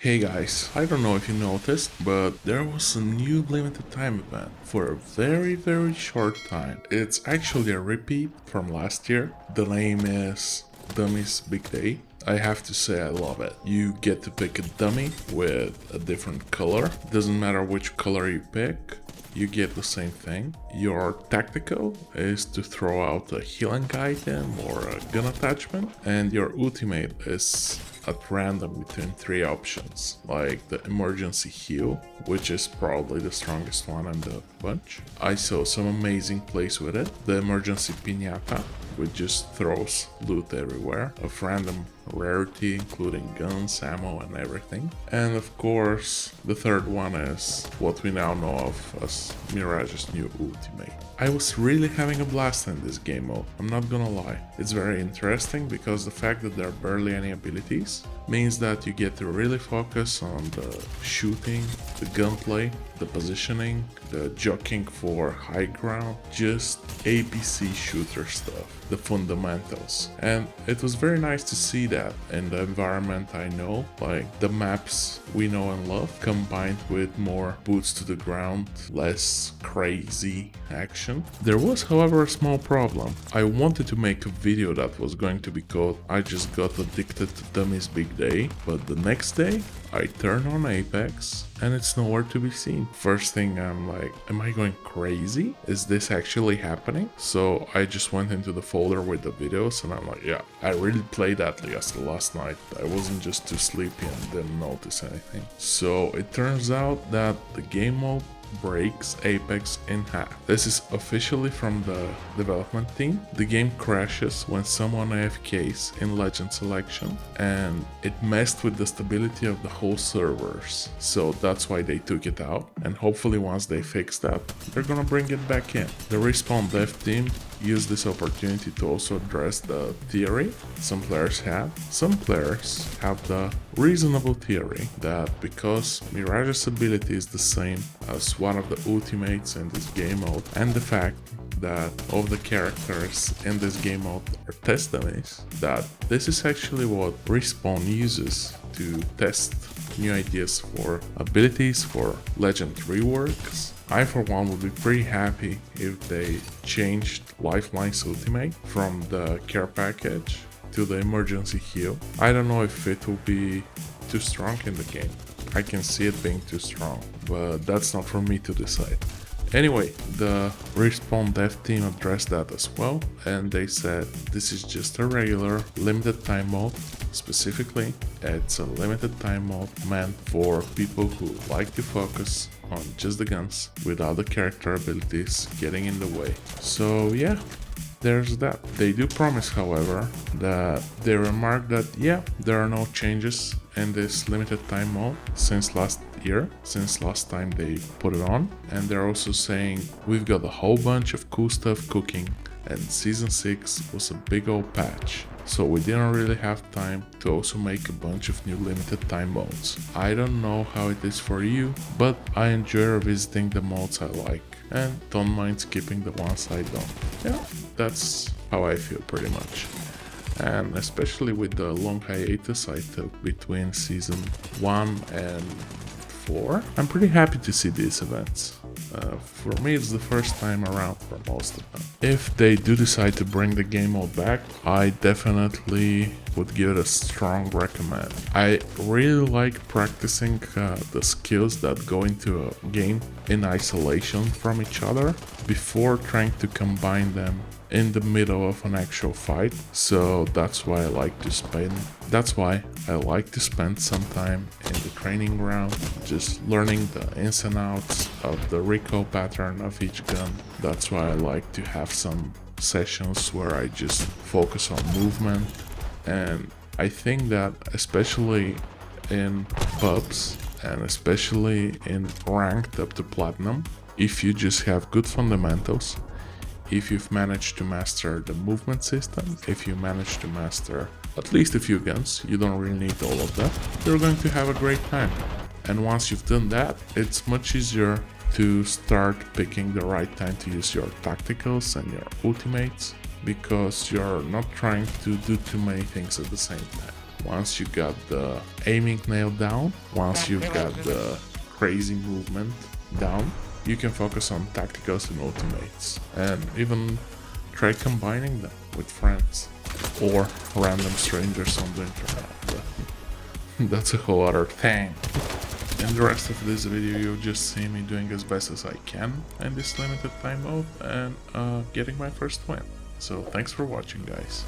Hey guys, I don't know if you noticed, but there was a new limited time event for a very short time. It's actually a repeat from last year. The name is Dummies Big Day. I have to say I love it. You get to pick a dummy with a different color. Doesn't matter which color you pick, you get the same thing. Your tactical is to throw out a healing item or a gun attachment, and your ultimate is at random between three options, like the emergency heal, which is probably the strongest one in the bunch. I saw some amazing plays with it. The emergency piñata, which just throws loot everywhere, of random rarity, including guns, ammo, and everything. And of course, the third one is what we now know of as Mirage's new ultimate. I was really having a blast in this game mode, I'm not gonna lie. It's very interesting because the fact that there are barely any abilities means that you get to really focus on the shooting, the gunplay, the positioning, the jockeying for high ground, just ABC shooter stuff, the fundamentals. And it was very nice to see that in the environment I know, like the maps we know and love, combined with more boots to the ground, less crazy action. There was, however, a small problem. I wanted to make a video that was going to be called I Just Got Addicted to Dummies Big Day, but the next day I turn on Apex and it's nowhere to be seen. First thing I'm like, am I going crazy? Is this actually happening? So I just went into the folder with the videos and I'm like, yeah, I really played that last night. I wasn't just too sleepy and didn't notice anything. So it turns out that the game mode breaks Apex in half. This is officially from the development team. The game crashes when someone AFKs in Legend Selection, and it messed with the stability of the whole servers. So that's why they took it out, and hopefully once they fix that, they're gonna bring it back in. The Respawn dev team used this opportunity to also address the theory some players have. Some players have the reasonable theory that because Mirage's ability is the same as one of the ultimates in this game mode, and the fact that all the characters in this game mode are test dummies, that this is actually what Respawn uses to test new ideas for abilities, for legend reworks. I for one would be pretty happy if they changed Lifeline's ultimate from the care package to the emergency heal. I don't know if it will be too strong in the game. I can see it being too strong, but that's not for me to decide. Anyway, the Respawn dev team addressed that as well, and they said this is just a regular limited time mode. Specifically, it's a limited time mode meant for people who like to focus on just the guns without the character abilities getting in the way. So yeah, there's that. They do promise, however, that they remark that yeah, there are no changes in this limited time mode since last year, since last time they put it on, and they're also saying we've got a whole bunch of cool stuff cooking, and season 6 was a big old patch, so we didn't really have time to also make a bunch of new limited time modes. I don't know how it is for you, but I enjoy revisiting the modes I like and don't mind skipping the ones I don't. Yeah, that's how I feel pretty much. And especially with the long hiatus I took between season 1 and 4, I'm pretty happy to see these events. For me, it's the first time around for most of them. If they do decide to bring the game mode back, I definitely would give it a strong recommend. I really like practicing the skills that go into a game in isolation from each other before trying to combine them in the middle of an actual fight. So that's why I like to spend some time in the training ground, just learning the ins and outs of the recoil pattern of each gun. That's why I like to have some sessions where I just focus on movement. And I think that especially in pubs and especially in ranked up to platinum, if you just have good fundamentals, if you've managed to master the movement system, if you manage to master at least a few guns, you don't really need all of that, you're going to have a great time. And once you've done that, it's much easier to start picking the right time to use your tacticals and your ultimates, because you're not trying to do too many things at the same time. once you got the aiming nailed down, once you've got the crazy movement down, you can focus on tacticals and ultimates, and even try combining them with friends or random strangers on the internet, but that's a whole other thing. In the rest of this video, you'll just see me doing as best as I can in this limited time mode and getting my first win. So thanks for watching, guys.